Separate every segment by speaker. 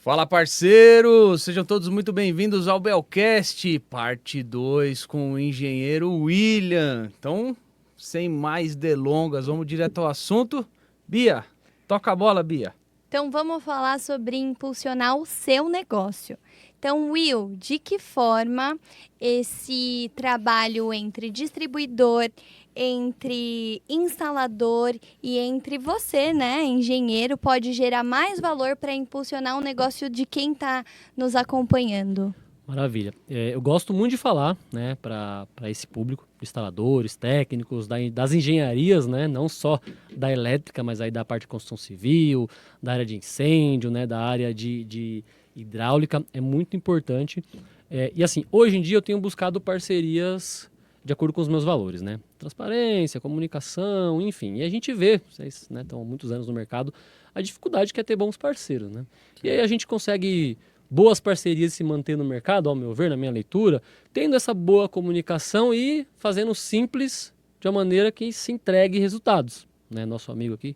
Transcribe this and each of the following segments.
Speaker 1: Fala, parceiros! Sejam todos muito bem-vindos ao Belcast, parte 2 com o engenheiro William. Então, sem mais delongas, vamos direto ao assunto. Bia, toca a bola, Bia.
Speaker 2: Então, vamos falar sobre impulsionar o seu negócio. Então, Will, de que forma esse trabalho entre distribuidor, entre instalador e entre você, né, engenheiro, pode gerar mais valor para impulsionar o negócio de quem está nos acompanhando?
Speaker 3: Maravilha. Eu gosto muito de falar, né, para esse público, instaladores, técnicos, das engenharias, né, não só da elétrica, mas aí da parte de construção civil, da área de incêndio, né, da área de hidráulica, é muito importante. E assim, hoje em dia eu tenho buscado parcerias de acordo com os meus valores, né? Transparência, comunicação, enfim. E a gente vê, vocês, né, estão há muitos anos no mercado, a dificuldade que é ter bons parceiros, né? E aí a gente consegue boas parcerias se manter no mercado, ao meu ver, na minha leitura, tendo essa boa comunicação e fazendo simples de uma maneira que se entregue resultados, né? Nosso amigo aqui,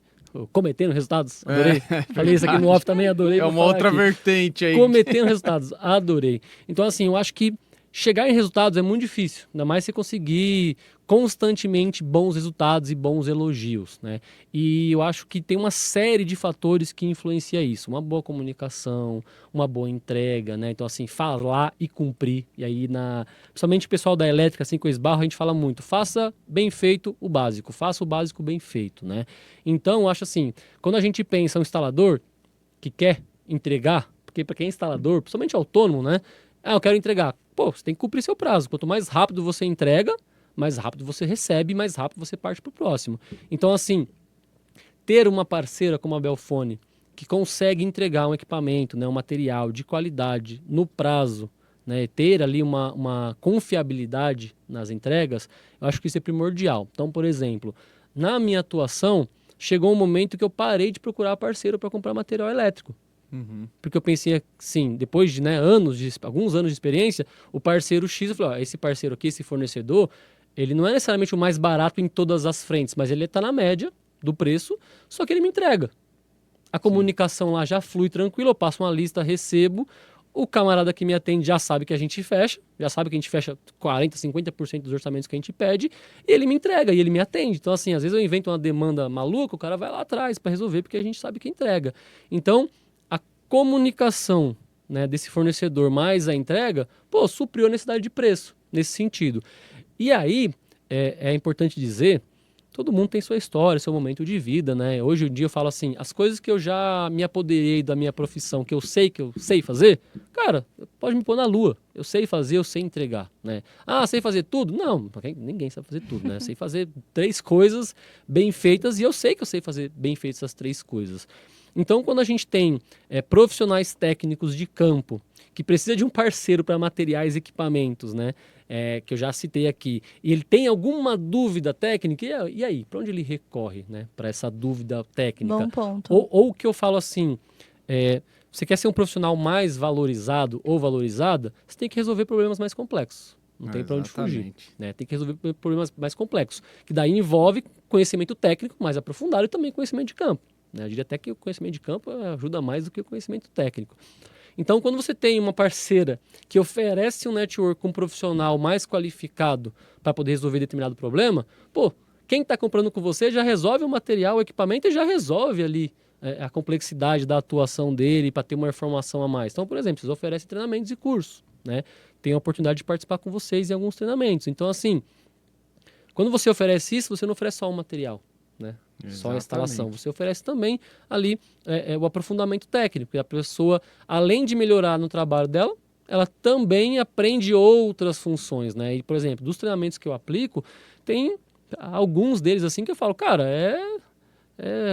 Speaker 3: cometendo resultados, adorei. Falei isso aqui no off também, adorei.
Speaker 1: É uma outra
Speaker 3: aqui.
Speaker 1: vertente aí.
Speaker 3: Cometendo resultados, adorei. Então, assim, eu acho que chegar em resultados é muito difícil, ainda mais se conseguir constantemente bons resultados e bons elogios, né? E eu acho que tem uma série de fatores que influencia isso. Uma boa comunicação, uma boa entrega, né? Então, assim, falar e cumprir. E aí, principalmente o pessoal da elétrica, assim, com o esbarro, a gente fala muito. Faça bem feito o básico. Faça o básico bem feito, né? Então, eu acho assim, quando a gente pensa um instalador que quer entregar, porque para quem é instalador, principalmente autônomo, né? Eu quero entregar. Pô, você tem que cumprir seu prazo. Quanto mais rápido você entrega, mais rápido você recebe, mais rápido você parte para o próximo. Então, assim, ter uma parceira como a Belfone, que consegue entregar um equipamento, né, um material de qualidade no prazo, né, ter ali uma confiabilidade nas entregas, eu acho que isso é primordial. Então, por exemplo, na minha atuação, chegou um momento que eu parei de procurar parceiro para comprar material elétrico. Porque eu pensei assim, depois de, né, alguns anos de experiência, o parceiro X, eu falei, esse parceiro aqui, esse fornecedor, ele não é necessariamente o mais barato em todas as frentes, mas ele está na média do preço, só que ele me entrega. A comunicação lá já flui tranquilo, eu passo uma lista, recebo, o camarada que me atende já sabe que a gente fecha, já sabe que a gente fecha 40%, 50% dos orçamentos que a gente pede, e ele me entrega, e ele me atende. Então, assim, às vezes eu invento uma demanda maluca, o cara vai lá atrás para resolver, porque a gente sabe que entrega. Então, comunicação, né, desse fornecedor mais a entrega, supriu a necessidade de preço nesse sentido. E aí, é importante dizer, todo mundo tem sua história, seu momento de vida, né? Hoje em dia eu falo assim, as coisas que eu já me apoderei da minha profissão, que eu sei fazer, cara, pode me pôr na lua. Eu sei fazer, eu sei entregar, né? Sei fazer tudo? Não, ninguém sabe fazer tudo, né? Sei fazer 3 coisas bem feitas e eu sei que eu sei fazer bem feitas essas 3 coisas. Então, quando a gente tem profissionais técnicos de campo que precisa de um parceiro para materiais e equipamentos, né, que eu já citei aqui, e ele tem alguma dúvida técnica, e aí? Para onde ele recorre, né, para essa dúvida técnica?
Speaker 2: Bom ponto.
Speaker 3: Ou que eu falo assim, você quer ser um profissional mais valorizado ou valorizada, você tem que resolver problemas mais complexos. Não tem para onde fugir. Né? Tem que resolver problemas mais complexos, que daí envolve conhecimento técnico mais aprofundado e também conhecimento de campo. Eu diria até que o conhecimento de campo ajuda mais do que o conhecimento técnico. Então, quando você tem uma parceira que oferece um network com um profissional mais qualificado para poder resolver determinado problema, quem está comprando com você já resolve o material, o equipamento e já resolve ali a complexidade da atuação dele para ter uma informação a mais. Então, por exemplo, vocês oferecem treinamentos e cursos, né? Tem a oportunidade de participar com vocês em alguns treinamentos. Então, assim, quando você oferece isso, você não oferece só um material, né? Só a instalação. Você oferece também ali o aprofundamento técnico. E a pessoa, além de melhorar no trabalho dela, ela também aprende outras funções, né? E, por exemplo, dos treinamentos que eu aplico, tem alguns deles assim que eu falo, cara,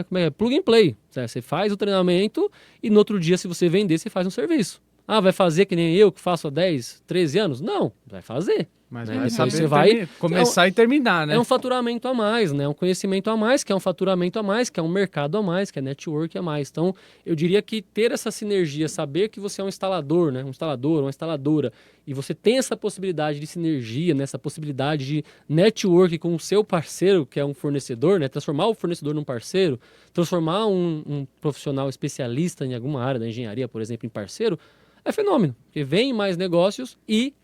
Speaker 3: como é plug and play. Você faz o treinamento e no outro dia, se você vender, você faz um serviço. Ah, vai fazer que nem eu, que faço há 10, 13 anos? Não, vai fazer.
Speaker 1: Mas
Speaker 3: Né?
Speaker 1: vai
Speaker 3: Depois
Speaker 1: saber
Speaker 3: você vai
Speaker 1: começar e terminar, né?
Speaker 3: É um faturamento a mais, né? Um conhecimento a mais, que é um faturamento a mais, que é um mercado a mais, que é network a mais. Então, eu diria que ter essa sinergia, saber que você é um instalador, né? Um instalador, uma instaladora, e você tem essa possibilidade de sinergia, né? Essa possibilidade de network com o seu parceiro, que é um fornecedor, né? Transformar o fornecedor num parceiro, transformar um profissional especialista em alguma área da engenharia, por exemplo, em parceiro, é fenômeno. Porque vem mais negócios e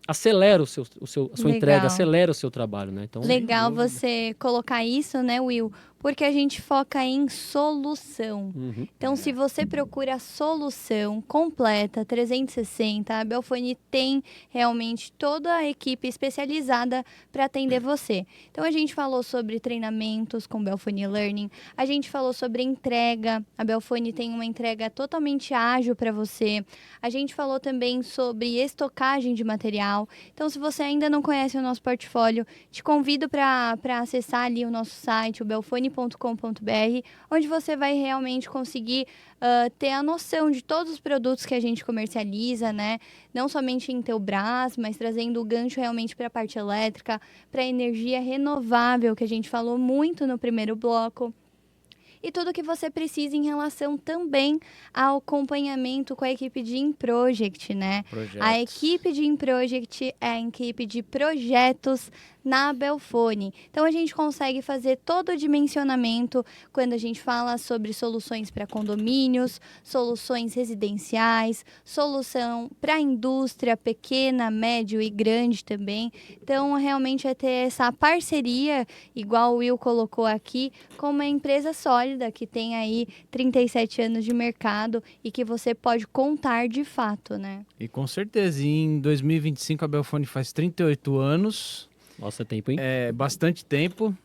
Speaker 3: acelera a sua entrega,
Speaker 2: Legal.
Speaker 3: acelera o seu trabalho, né? Então,
Speaker 2: Legal
Speaker 1: dúvida.
Speaker 2: você colocar isso, né, Will? Porque a gente foca em solução.
Speaker 3: uhum,
Speaker 2: Então, se você procura a solução completa, 360, a Belfone tem realmente toda a equipe especializada para atender você. Então, a gente falou sobre treinamentos com Belfone Learning, a gente falou sobre entrega, a Belfone tem uma entrega totalmente ágil para você. A gente falou também sobre estocagem de material. Então, se você ainda não conhece o nosso portfólio, te convido para acessar ali o nosso site, o belfone.com.br, onde você vai realmente conseguir ter a noção de todos os produtos que a gente comercializa, né? Não somente em Intelbras, mas trazendo o gancho realmente para a parte elétrica, para a energia renovável, que a gente falou muito no primeiro bloco. E tudo que você precisa em relação também ao acompanhamento com a equipe de InProject, né? A equipe de InProject é a equipe de projetos na Belfone. Então, a gente consegue fazer todo o dimensionamento quando a gente fala sobre soluções para condomínios, soluções residenciais, solução para a indústria pequena, médio e grande também. Então, realmente é ter essa parceria, igual o Will colocou aqui, com uma empresa sólida que tem aí 37 anos de mercado e que você pode contar de fato, né?
Speaker 1: E com certeza, em 2025 a Belfone faz 38 anos.
Speaker 3: nossa, tempo, hein?
Speaker 1: É bastante tempo.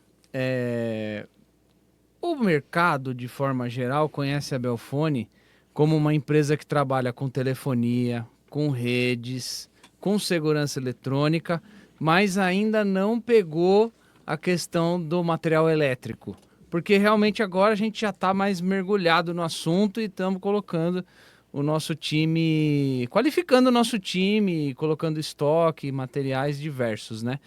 Speaker 1: O mercado, de forma geral, conhece a Belfone como uma empresa que trabalha com telefonia, com redes, com segurança eletrônica, mas ainda não pegou a questão do material elétrico. Porque realmente agora a gente já está mais mergulhado no assunto e estamos colocando o nosso time, qualificando o nosso time, colocando estoque, materiais diversos, né?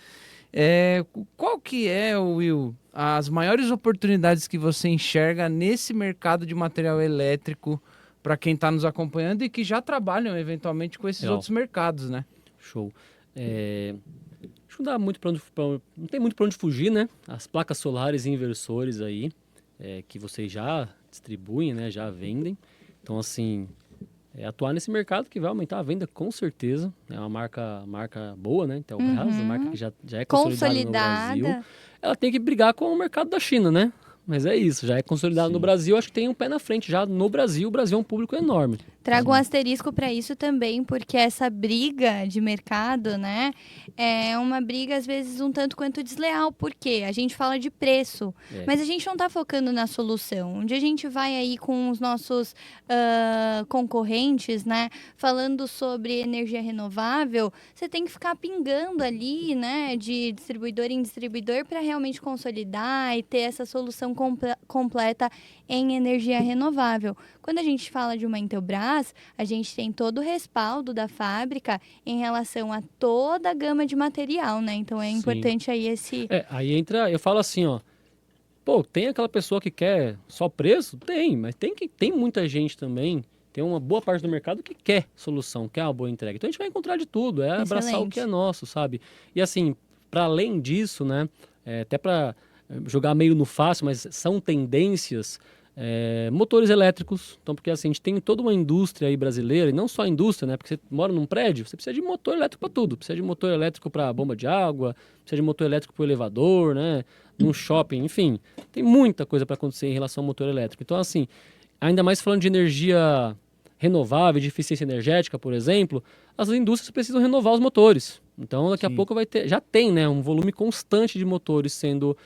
Speaker 1: Qual que é, Will, as maiores oportunidades que você enxerga nesse mercado de material elétrico para quem está nos acompanhando e que já trabalham eventualmente com esses
Speaker 3: Legal.
Speaker 1: outros mercados, né?
Speaker 3: Show. Acho que não dá muito não tem muito para onde fugir, né? As placas solares e inversores aí, que vocês já distribuem, né? Já vendem. Então, assim, atuar nesse mercado que vai aumentar a venda com certeza. É uma marca boa, né? Intelbras, uma marca que já é consolidada no Brasil. Ela tem que brigar com o mercado da China, né? Mas é isso, já é consolidado no Brasil, acho que tem um pé na frente já no Brasil. O Brasil é um público enorme.
Speaker 2: Trago um asterisco para isso também, porque essa briga de mercado, né, é uma briga às vezes um tanto quanto desleal, porque a gente fala de preço, mas a gente não está focando na solução. Onde a gente vai aí com os nossos concorrentes, né, falando sobre energia renovável, você tem que ficar pingando ali, né, de distribuidor em distribuidor para realmente consolidar e ter essa solução completa em energia renovável. Quando a gente fala de uma Intelbras, a gente tem todo o respaldo da fábrica em relação a toda a gama de material, né? Então é importante aí esse...
Speaker 3: Aí entra, eu falo assim, ó, pô, tem aquela pessoa que quer só preço? Tem, mas tem muita gente também, tem uma boa parte do mercado que quer solução, quer uma boa entrega. Então a gente vai encontrar de tudo, abraçar o que é nosso, sabe? E assim, para além disso, né, até para jogar meio no fácil, mas são tendências, motores elétricos. Então, porque assim, a gente tem toda uma indústria aí brasileira, e não só a indústria, né? Porque você mora num prédio, você precisa de motor elétrico para tudo. Precisa de motor elétrico para bomba de água, precisa de motor elétrico para o elevador, né? Num shopping, enfim. Tem muita coisa para acontecer em relação ao motor elétrico. Então, assim, ainda mais falando de energia renovável, de eficiência energética, por exemplo, as indústrias precisam renovar os motores. Então, daqui a pouco vai ter, já tem, né, um volume constante de motores sendo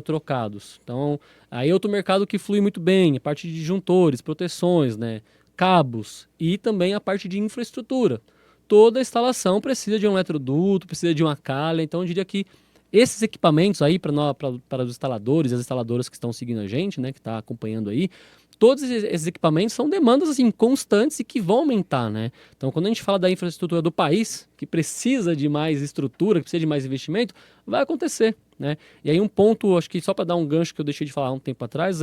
Speaker 3: trocados. Então, aí outro mercado que flui muito bem, a parte de disjuntores, proteções, né, cabos e também a parte de infraestrutura. Toda instalação precisa de um eletroduto, precisa de uma calha. Então, eu diria que esses equipamentos aí para os instaladores e as instaladoras que estão seguindo a gente, né, que está acompanhando aí, todos esses equipamentos são demandas assim, constantes e que vão aumentar, né? Então, quando a gente fala da infraestrutura do país, que precisa de mais estrutura, que precisa de mais investimento, vai acontecer, né? E aí um ponto, acho que só para dar um gancho que eu deixei de falar um tempo atrás,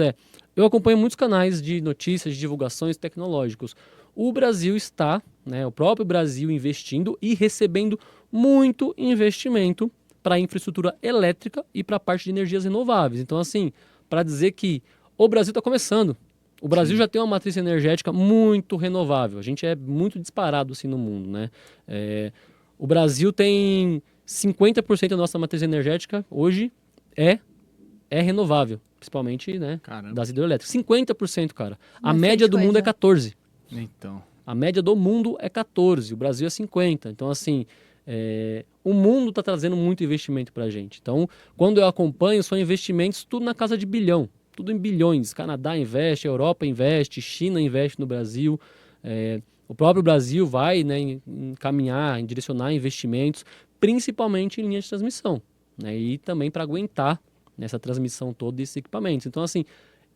Speaker 3: eu acompanho muitos canais de notícias, de divulgações tecnológicos. O Brasil está, né, o próprio Brasil investindo e recebendo muito investimento para a infraestrutura elétrica e para a parte de energias renováveis. Então, assim, para dizer que o Brasil está começando. O Brasil já tem uma matriz energética muito renovável. A gente é muito disparado assim no mundo, né? O Brasil tem 50% da nossa matriz energética hoje é renovável, principalmente, né, das hidrelétricas. 50%, cara. A média do mundo é 14%.
Speaker 1: Então.
Speaker 3: A média do mundo é 14%, o Brasil é 50%. Então, assim, o mundo está trazendo muito investimento para a gente. Então, quando eu acompanho, são investimentos tudo na casa de bilhão. Tudo em bilhões. Canadá investe, Europa investe, China investe no Brasil. O próprio Brasil vai, né, encaminhar, direcionar investimentos, principalmente em linha de transmissão, né, e também para aguentar nessa transmissão toda desses equipamentos. Então, assim,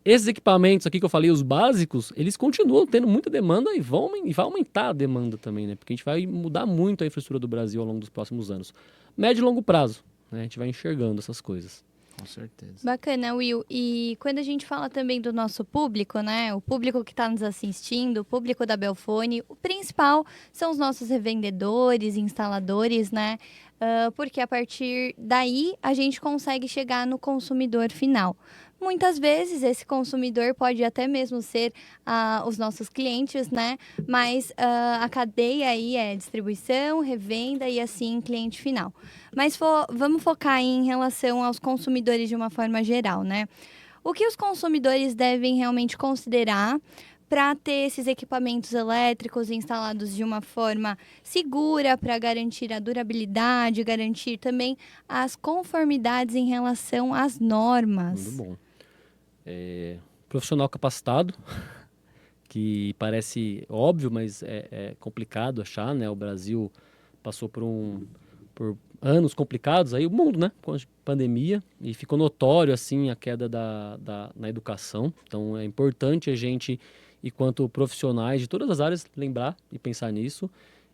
Speaker 3: esses equipamentos aqui que eu falei, os básicos, eles continuam tendo muita demanda e vai aumentar a demanda também, né? Porque a gente vai mudar muito a infraestrutura do Brasil ao longo dos próximos anos. Médio e longo prazo, né? A gente vai enxergando essas coisas.
Speaker 1: Com certeza.
Speaker 2: Bacana, Will. E quando a gente fala também do nosso público, né? O público que está nos assistindo, o público da Belfone, o principal são os nossos revendedores, instaladores, né? Porque a partir daí a gente consegue chegar no consumidor final. Muitas vezes esse consumidor pode até mesmo ser os nossos clientes, né? Mas a cadeia aí é distribuição, revenda e assim cliente final. Mas vamos focar em relação aos consumidores de uma forma geral, né? O que os consumidores devem realmente considerar para ter esses equipamentos elétricos instalados de uma forma segura, para garantir a durabilidade, garantir também as conformidades em relação às normas?
Speaker 3: Muito bom. Profissional capacitado, que parece óbvio, mas é complicado achar, né? O Brasil passou por anos complicados, aí o mundo, né? Com a pandemia, e ficou notório, assim, a queda na educação. Então, é importante a gente, enquanto profissionais de todas as áreas, lembrar e pensar nisso.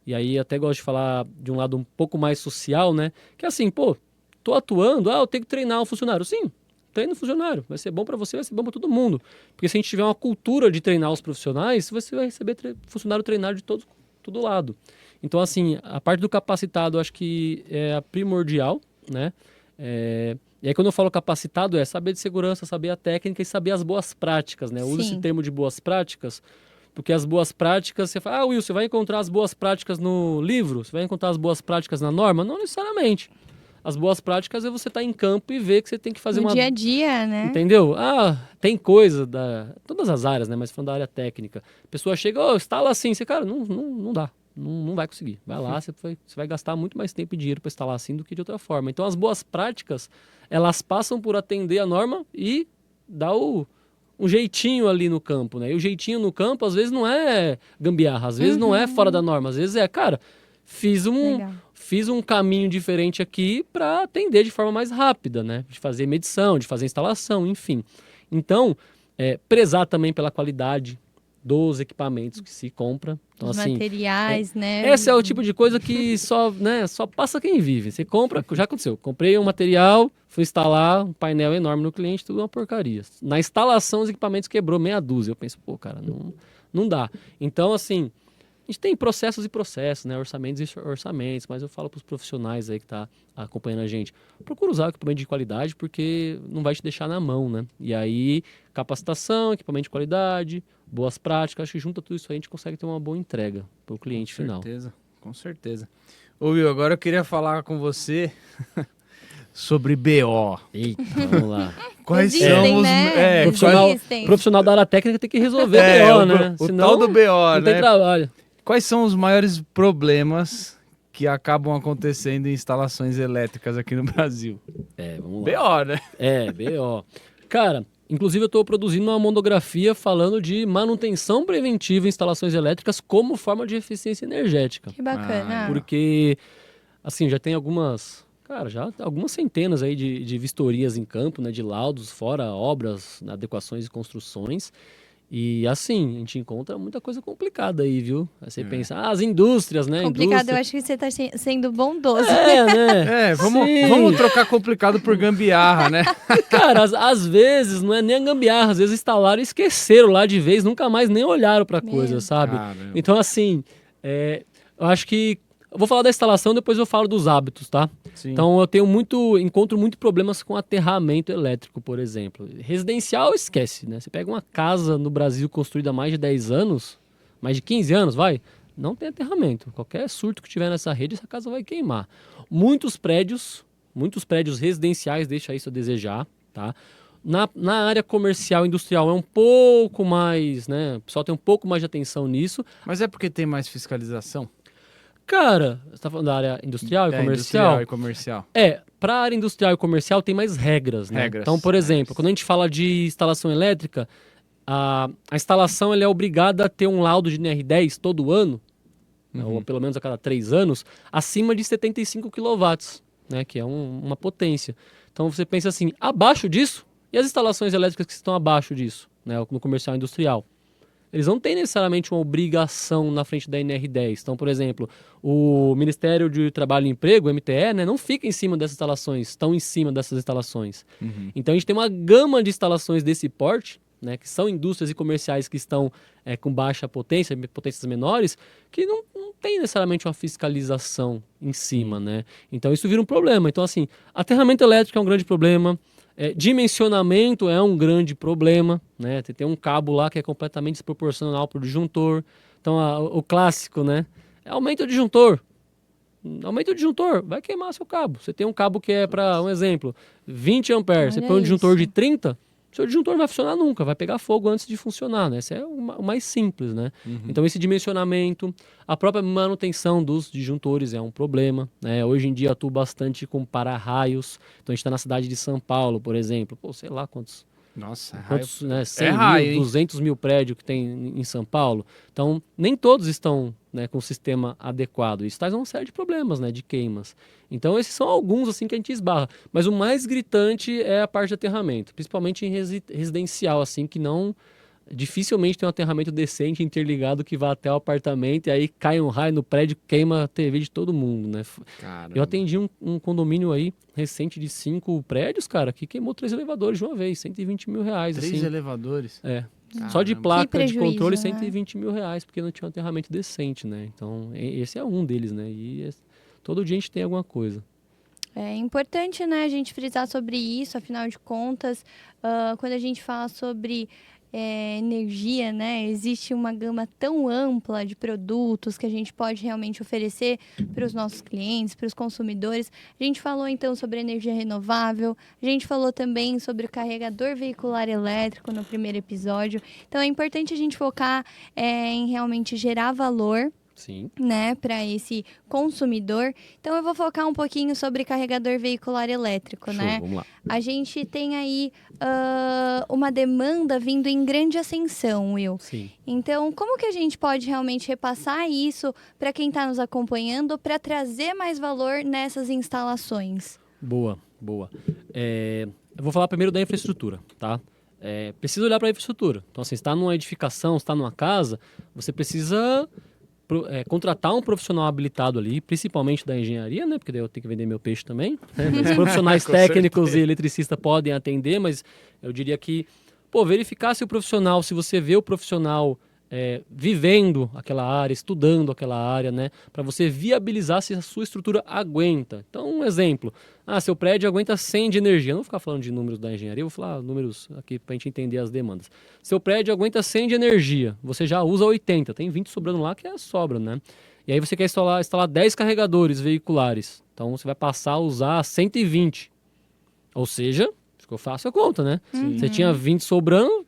Speaker 3: E aí, até gosto de falar de um lado um pouco mais social, né? Que é assim, pô, tô atuando, eu tenho que treinar um funcionário. Sim, treina o funcionário, vai ser bom para você, vai ser bom para todo mundo. Porque se a gente tiver uma cultura de treinar os profissionais, você vai receber funcionário treinado de todo lado. Então, assim, a parte do capacitado, acho que é a primordial, né? E aí, quando eu falo capacitado, é saber de segurança, saber a técnica e saber as boas práticas, né? Eu uso esse termo de boas práticas, porque as boas práticas, você fala, Will, você vai encontrar as boas práticas no livro? Você vai encontrar as boas práticas na norma? Não necessariamente. As boas práticas é você estar em campo e ver que você tem que fazer
Speaker 2: no dia a dia, né?
Speaker 3: Entendeu? Tem coisa todas as áreas, né? Mas falando da área técnica. A pessoa chega, instala assim. Você, cara, não dá. Não vai conseguir. Vai lá, você vai gastar muito mais tempo e dinheiro para instalar assim do que de outra forma. Então, as boas práticas, elas passam por atender a norma e dar um jeitinho ali no campo, né? E o jeitinho no campo, às vezes, não é gambiarra. Às vezes, não é fora da norma. Às vezes, cara, fiz um caminho diferente aqui para atender de forma mais rápida, né? De fazer medição, de fazer instalação, enfim. Então, prezar também pela qualidade dos equipamentos que se compra. Então,
Speaker 2: os
Speaker 3: assim,
Speaker 2: materiais, né?
Speaker 3: Esse é o tipo de coisa que só passa quem vive. Você compra, já aconteceu. Comprei um material, fui instalar um painel enorme no cliente, tudo uma porcaria. Na instalação, os equipamentos quebrou meia dúzia. Eu penso, pô, cara, não dá. Então, assim, a gente tem processos e processos, né? Orçamentos e orçamentos, mas eu falo para os profissionais aí que tá acompanhando a gente, procura usar o equipamento de qualidade porque não vai te deixar na mão, né? E aí, capacitação, equipamento de qualidade, boas práticas, acho que junta tudo isso aí a gente consegue ter uma boa entrega para o cliente final.
Speaker 1: Com certeza. Ô, Will, agora eu queria falar com você sobre BO.
Speaker 3: Eita, vamos lá.
Speaker 1: Quais
Speaker 2: Existem,
Speaker 1: são os...
Speaker 2: né?
Speaker 3: Profissional da área técnica tem que resolver BO, né?
Speaker 1: O tal do BO,
Speaker 3: não
Speaker 1: né?
Speaker 3: tem trabalho.
Speaker 1: Quais são os maiores problemas que acabam acontecendo em instalações elétricas aqui no Brasil?
Speaker 3: Vamos lá.
Speaker 1: BO, né?
Speaker 3: BO. Cara, inclusive eu estou produzindo uma monografia falando de manutenção preventiva em instalações elétricas como forma de eficiência energética.
Speaker 2: Que bacana.
Speaker 3: Porque, assim, já tem algumas centenas aí de vistorias em campo, né, de laudos, fora obras, adequações e construções. E assim, a gente encontra muita coisa complicada aí, viu? Aí você pensa, as indústrias, né?
Speaker 2: Complicado, eu acho que você está sendo bondoso.
Speaker 3: Né?
Speaker 1: Vamos trocar complicado por gambiarra, né?
Speaker 3: Cara, às vezes não é nem a gambiarra, às vezes instalaram e esqueceram lá de vez, nunca mais nem olharam pra coisa, sabe?
Speaker 1: Caramba.
Speaker 3: Então, assim, eu acho que. Eu vou falar da instalação, depois eu falo dos hábitos, tá?
Speaker 1: Sim.
Speaker 3: Então, encontro muito problemas com aterramento elétrico, por exemplo. Residencial, esquece, né? Você pega uma casa no Brasil construída há mais de 10 anos, mais de 15 anos, vai, não tem aterramento. Qualquer surto que tiver nessa rede, essa casa vai queimar. Muitos prédios residenciais deixam isso a desejar, tá? Na área comercial, industrial, é um pouco mais, né? O pessoal tem um pouco mais de atenção nisso.
Speaker 1: Mas é porque tem mais fiscalização?
Speaker 3: Cara, você tá falando da área industrial e comercial?
Speaker 1: Industrial e comercial.
Speaker 3: Para a área industrial e comercial tem mais regras, né?
Speaker 1: Regras.
Speaker 3: Então, por exemplo, quando a gente fala de instalação elétrica, a instalação ela é obrigada a ter um laudo de NR10 todo ano, ou pelo menos a cada 3 anos, acima de 75 kW, né? Que é uma potência. Então, você pensa assim, abaixo disso, e as instalações elétricas que estão abaixo disso, né? No comercial e industrial? Eles não têm necessariamente uma obrigação na frente da NR10. Então, por exemplo, o Ministério de Trabalho e Emprego, o MTE, né, não fica em cima dessas instalações, estão em cima dessas instalações. Então, a gente tem uma gama de instalações desse porte, né, que são indústrias e comerciais que estão com baixa potência, potências menores, que não tem necessariamente uma fiscalização em cima, né? Então, isso vira um problema. Então, assim, aterramento elétrico é um grande problema. Dimensionamento é um grande problema, né? Tem um cabo lá que é completamente desproporcional para o disjuntor. Então, o clássico, né? Aumenta o disjuntor. Aumenta o disjuntor, vai queimar seu cabo. Você tem um cabo que é para, um exemplo, 20 amperes. Você põe um disjuntor de 30, seu disjuntor não vai funcionar nunca, vai pegar fogo antes de funcionar, né? Esse é o mais simples, né? Então, esse dimensionamento, a própria manutenção dos disjuntores é um problema, né? Hoje em dia, eu atuo bastante com para-raios. Então, a gente está na cidade de São Paulo, por exemplo. Pô, sei lá quantos...
Speaker 1: Nossa,
Speaker 3: Quantos, né, 100
Speaker 1: raio,
Speaker 3: mil,
Speaker 1: hein?
Speaker 3: 200 mil prédios que tem em São Paulo. Então, nem todos estão, né, com o sistema adequado. Isso traz uma série de problemas, né, de queimas. Então, esses são alguns assim que a gente esbarra. Mas o mais gritante é a parte de aterramento, principalmente em residencial, assim, que não... Dificilmente tem um aterramento decente interligado que vá até o apartamento e aí cai um raio no prédio, queima a TV de todo mundo, né?
Speaker 1: Caramba.
Speaker 3: Eu atendi um condomínio aí recente de 5 prédios, cara, que queimou 3 elevadores de uma vez, 120 mil reais.
Speaker 1: 3
Speaker 3: assim.
Speaker 1: elevadores?
Speaker 3: Só de
Speaker 1: Caramba.
Speaker 3: placa de controle,
Speaker 2: prejuízo,
Speaker 3: 120 mil reais, porque não tinha um aterramento decente, né? Então, esse é um deles, né? E todo dia a gente tem alguma coisa.
Speaker 2: É importante, né, a gente frisar sobre isso, afinal de contas, quando a gente fala sobre energia, né, existe uma gama tão ampla de produtos que a gente pode realmente oferecer para os nossos clientes, para os consumidores. A gente falou então sobre energia renovável, a gente falou também sobre o carregador veicular elétrico no primeiro episódio. Então é importante a gente focar em realmente gerar valor,
Speaker 3: Sim.
Speaker 2: né, para esse consumidor. Então eu vou focar um pouquinho sobre carregador veicular elétrico,
Speaker 3: Show,
Speaker 2: né?
Speaker 3: vamos lá.
Speaker 2: A gente tem aí uma demanda vindo em grande ascensão, Will.
Speaker 3: Sim.
Speaker 2: Então, como que a gente pode realmente repassar isso para quem está nos acompanhando para trazer mais valor nessas instalações?
Speaker 3: Boa. Eu vou falar primeiro da infraestrutura, tá? Precisa olhar para a infraestrutura. Então, assim, você está numa edificação, está numa casa, você precisa contratar um profissional habilitado ali, principalmente da engenharia, né? Porque daí eu tenho que vender meu peixe também. Né? Mas profissionais técnicos e eletricistas podem atender, mas eu diria que, verificar se o profissional, se você vê o profissional vivendo aquela área, estudando aquela área, né? Para você viabilizar se a sua estrutura aguenta. Então, um exemplo. Seu prédio aguenta 100 de energia. Eu não vou ficar falando de números da engenharia, eu vou falar números aqui para a gente entender as demandas. Seu prédio aguenta 100 de energia, você já usa 80, tem 20 sobrando lá que é a sobra, né? E aí você quer instalar 10 carregadores veiculares. Então, você vai passar a usar 120. Ou seja... eu faço a conta, né?
Speaker 2: Sim.
Speaker 3: Você tinha 20 sobrando,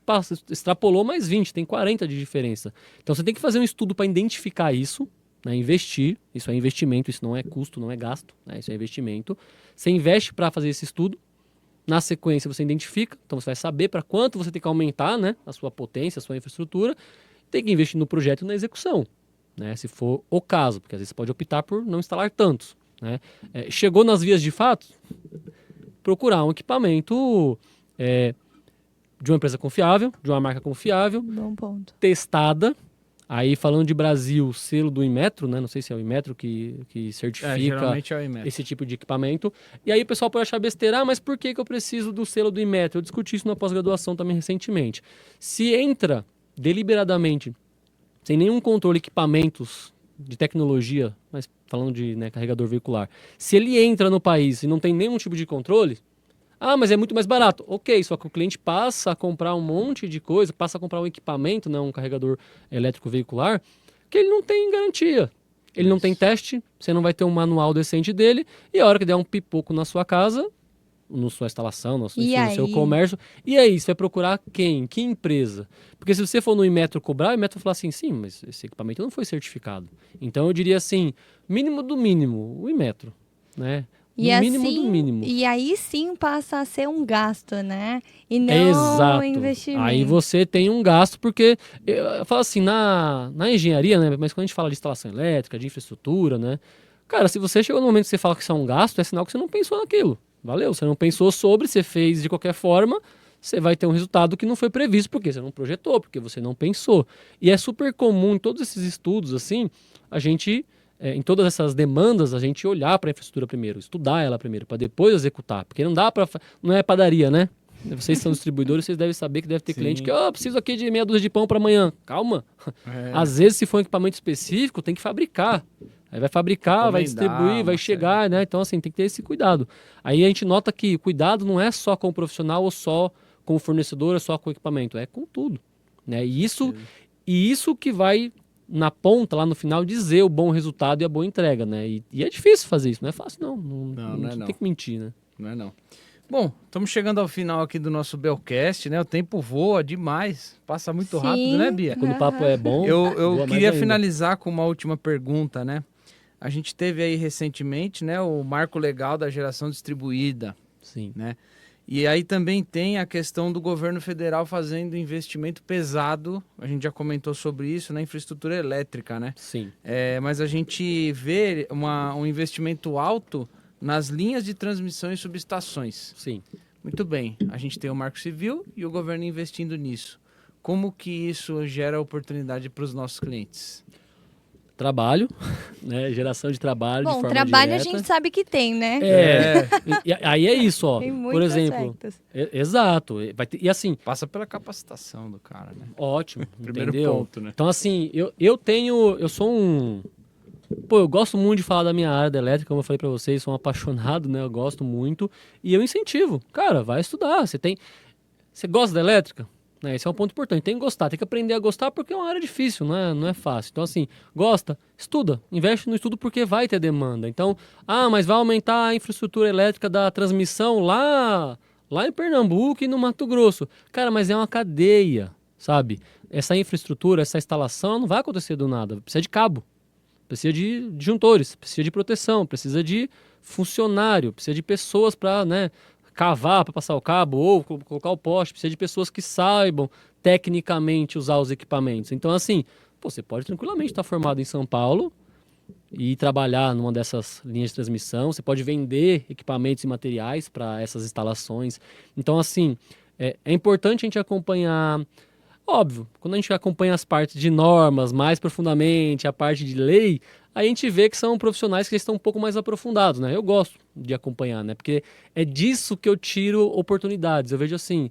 Speaker 3: extrapolou mais 20, tem 40 de diferença. Então você tem que fazer um estudo para identificar isso, né? Investir, isso é investimento, isso não é custo, não é gasto, né? Isso é investimento. Você investe para fazer esse estudo, na sequência você identifica, então você vai saber para quanto você tem que aumentar, né? A sua potência, a sua infraestrutura, tem que investir no projeto e na execução, né? Se for o caso, porque às vezes você pode optar por não instalar tantos, né? Chegou nas vias de fato, procurar um equipamento de uma empresa confiável, de uma marca confiável,
Speaker 2: Bom ponto.
Speaker 3: testada. Aí, falando de Brasil, selo do Inmetro, né? Não sei se é o Inmetro que certifica
Speaker 1: geralmente é o Inmetro.
Speaker 3: esse tipo de equipamento. E aí o pessoal pode achar besteira, mas por que eu preciso do selo do Inmetro? Eu discuti isso na pós-graduação também recentemente. Se entra deliberadamente, sem nenhum controle, equipamentos de tecnologia, mas falando de, né, carregador veicular, se ele entra no país e não tem nenhum tipo de controle, mas é muito mais barato. Ok, só que o cliente passa a comprar um monte de coisa, passa a comprar um equipamento, né, um carregador elétrico veicular, que ele não tem garantia. Ele não tem teste, você não vai ter um manual decente dele, e a hora que der um pipoco na sua casa, na sua instalação, no seu comércio, e aí, você vai procurar quem? Que empresa? Porque se você for no Inmetro cobrar, o Inmetro vai falar assim, sim, mas esse equipamento não foi certificado. Então eu diria assim, mínimo do mínimo, o Inmetro, né? Mínimo do mínimo.
Speaker 2: E aí sim passa a ser um gasto, né? E não um investimento.
Speaker 3: Aí você tem um gasto, porque eu falo assim, na engenharia, né? Mas quando a gente fala de instalação elétrica, de infraestrutura, né? Cara, se você chegou no momento que você fala que isso é um gasto, é sinal que você não pensou naquilo. Valeu, você não pensou sobre, você fez de qualquer forma, você vai ter um resultado que não foi previsto, porque você não projetou, porque você não pensou. E é super comum em todos esses estudos, assim, a gente... em todas essas demandas, a gente olhar para a infraestrutura primeiro, estudar ela primeiro, para depois executar. Porque não dá para... Não é padaria, né? Vocês são distribuidores, vocês devem saber que deve ter cliente que, preciso aqui de meia dúzia de pão para amanhã. Calma. Às vezes, se for um equipamento específico, tem que fabricar. Aí vai fabricar, vai distribuir, vai chegar, né? Então, assim, tem que ter esse cuidado. Aí a gente nota que o cuidado não é só com o profissional ou só com o fornecedor, ou só com o equipamento. É com tudo. Né? E isso que vai... na ponta, lá no final, dizer o bom resultado e a boa entrega, né? E é difícil fazer isso, não é fácil, não. Não tem que mentir, né?
Speaker 1: Não é não. Bom, estamos chegando ao final aqui do nosso Belcast, né? O tempo voa demais, passa muito rápido, né, Bia?
Speaker 3: Quando o papo é bom.
Speaker 1: Eu queria finalizar com uma última pergunta, né? A gente teve aí recentemente, né, o marco legal da geração distribuída.
Speaker 3: Sim.
Speaker 1: Né? E aí também tem a questão do governo federal fazendo investimento pesado, a gente já comentou sobre isso, na infraestrutura elétrica, né?
Speaker 3: Sim.
Speaker 1: Mas a gente vê um investimento alto nas linhas de transmissão e subestações.
Speaker 3: Sim.
Speaker 1: Muito bem, a gente tem o Marco Civil e o governo investindo nisso. Como que isso gera oportunidade para os nossos clientes?
Speaker 3: Trabalho, né? Geração de trabalho de forma
Speaker 2: trabalho
Speaker 3: direta.
Speaker 2: A gente sabe que tem, né?
Speaker 3: E aí é isso, ó.
Speaker 2: Tem muitos
Speaker 3: por exemplo.
Speaker 2: aspectos.
Speaker 3: Exato. E assim...
Speaker 1: Passa pela capacitação do cara, né?
Speaker 3: Ótimo,
Speaker 1: Primeiro
Speaker 3: entendeu?
Speaker 1: ponto, né?
Speaker 3: Então, assim, eu sou um... eu gosto muito de falar da minha área da elétrica, como eu falei pra vocês, sou um apaixonado, né? Eu gosto muito. E eu incentivo. Cara, vai estudar. Você gosta da elétrica? Né? Esse é um ponto importante. Tem que gostar, tem que aprender a gostar porque é uma área difícil, não é fácil. Então, assim, gosta, estuda, investe no estudo porque vai ter demanda. Então, mas vai aumentar a infraestrutura elétrica da transmissão lá em Pernambuco e no Mato Grosso. Cara, mas é uma cadeia, sabe? Essa infraestrutura, essa instalação não vai acontecer do nada. Precisa de cabo, precisa de disjuntores, precisa de proteção, precisa de funcionário, precisa de pessoas para, né, cavar para passar o cabo ou colocar o poste, precisa de pessoas que saibam tecnicamente usar os equipamentos. Então, assim, você pode tranquilamente estar formado em São Paulo e trabalhar numa dessas linhas de transmissão, você pode vender equipamentos e materiais para essas instalações. Então, assim, é importante a gente acompanhar... Óbvio, quando a gente acompanha as partes de normas mais profundamente, a parte de lei, a gente vê que são profissionais que estão um pouco mais aprofundados, né? Eu gosto de acompanhar, né? Porque é disso que eu tiro oportunidades. Eu vejo assim,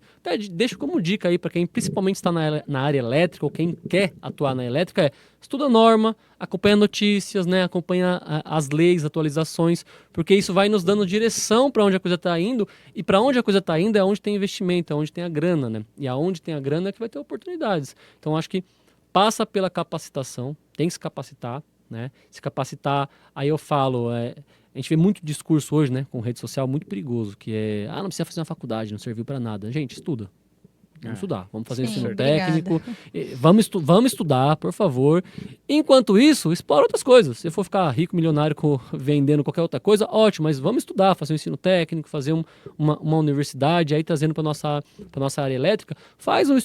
Speaker 3: deixo como dica aí para quem principalmente está na área elétrica ou quem quer atuar na elétrica, estuda a norma, acompanha notícias, né? Acompanha as leis, atualizações, porque isso vai nos dando direção para onde a coisa está indo, e para onde a coisa está indo é onde tem investimento, é onde tem a grana, né? E aonde tem a grana é que vai ter oportunidades. Então, acho que passa pela capacitação, tem que se capacitar, né? Se capacitar, aí eu falo, a gente vê muito discurso hoje, né, com rede social muito perigoso, que não precisa fazer uma faculdade, não serviu para nada. Gente, estuda. Vamos estudar, vamos fazer ensino técnico, vamos estudar, por favor. Enquanto isso, explora outras coisas. Se for ficar rico, milionário, vendendo qualquer outra coisa, ótimo, mas vamos estudar, fazer um ensino técnico, fazer uma universidade, aí trazendo para nossa área elétrica, faz o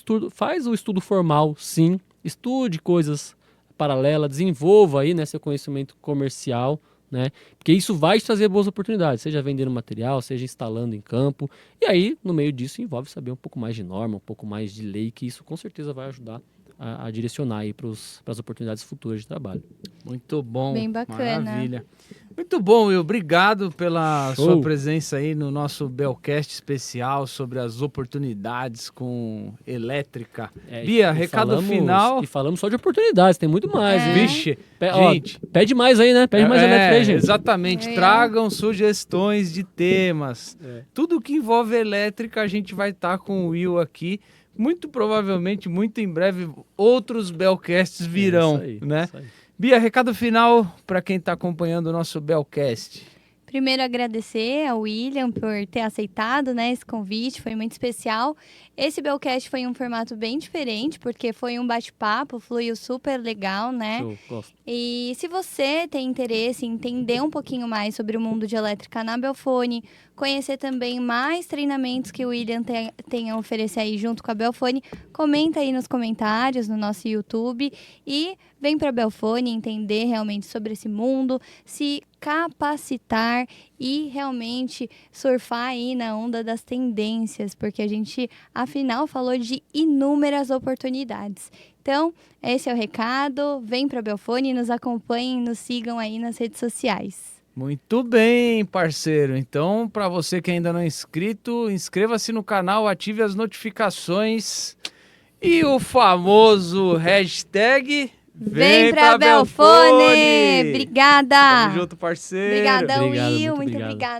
Speaker 3: estudo formal, sim, estude coisas paralela, desenvolva aí, né, seu conhecimento comercial, né? Porque isso vai te trazer boas oportunidades, seja vendendo material, seja instalando em campo. E aí, no meio disso, envolve saber um pouco mais de norma, um pouco mais de lei, que isso com certeza vai ajudar a direcionar aí para as oportunidades futuras de trabalho.
Speaker 1: Muito bom.
Speaker 2: Bem bacana.
Speaker 1: Maravilha. Muito bom, Will. Obrigado pela
Speaker 3: Show.
Speaker 1: sua presença aí no nosso Belcast especial sobre as oportunidades com elétrica. Bia, recado final.
Speaker 3: E falamos só de oportunidades, tem muito mais.
Speaker 2: É.
Speaker 3: Hein?
Speaker 1: Vixe,
Speaker 3: Ó,
Speaker 1: gente.
Speaker 3: pede mais aí, né? Pede mais elétrica aí, gente.
Speaker 1: Exatamente.
Speaker 2: É.
Speaker 1: Tragam sugestões de temas.
Speaker 3: É.
Speaker 1: Tudo que envolve elétrica, a gente vai estar com o Will aqui. Muito provavelmente, muito em breve, outros Belcasts virão,
Speaker 3: Isso aí,
Speaker 1: né?
Speaker 3: isso aí.
Speaker 1: Bia, recado final para quem está acompanhando o nosso Belcast.
Speaker 2: Primeiro, agradecer ao William por ter aceitado, né, esse convite, foi muito especial. Esse Belcast foi um formato bem diferente, porque foi um bate-papo, fluiu super legal, né?
Speaker 3: Show, gosto.
Speaker 2: E se você tem interesse em entender um pouquinho mais sobre o mundo de elétrica na Belfone, conhecer também mais treinamentos que o William tem a oferecer aí junto com a Belfone, comenta aí nos comentários no nosso YouTube e vem para a Belfone entender realmente sobre esse mundo, se capacitar e realmente surfar aí na onda das tendências, porque a gente, afinal, falou de inúmeras oportunidades. Então, esse é o recado. Vem para a Belfone, nos acompanhem, nos sigam aí nas redes sociais.
Speaker 1: Muito bem, parceiro. Então, para você que ainda não é inscrito, inscreva-se no canal, ative as notificações e o famoso hashtag
Speaker 2: Vem pra Belfone! Obrigada!
Speaker 1: Tamo junto, parceiro!
Speaker 2: Obrigada,
Speaker 3: Obrigado,
Speaker 2: Will.
Speaker 3: muito
Speaker 2: Muito
Speaker 3: obrigado.
Speaker 2: obrigada.